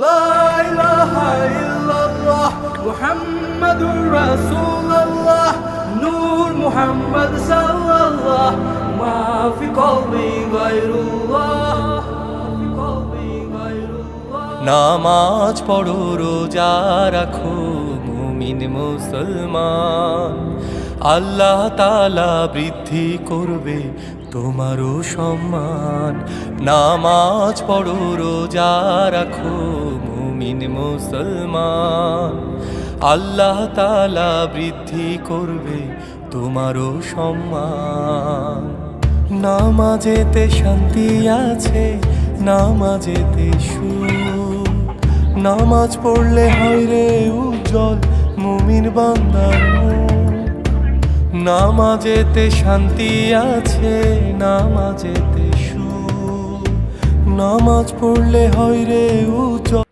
লা ইলাহা ইল্লাল্লাহ মুহাম্মাদুর রাসূলুল্লাহ নূর মুহাম্মদ সাল্লাল্লাহ মা ফি কলবি গায়রুল্লাহ নামাজ পড়ো রোজা রাখো মুমিন মুসলমান, আল্লাহ তাআলা বৃদ্ধি করবে তোমারও সম্মান। নামাজ পড়ো রোজা রাখো মুমিন মুসলমান, আল্লাহ তাআলা বৃদ্ধি করবে তোমারও সম্মান। নামাজেতে শান্তি আছে, নামাজেতে সুখ, নামাজ পড়লে হয় রে উজ্জ্বল মুমিন বান্দার মুখ। নামাজেতে শান্তি আছে, নামাজেতে সুখ, নামাজ পড়লে হয় রে উজ্জ্বল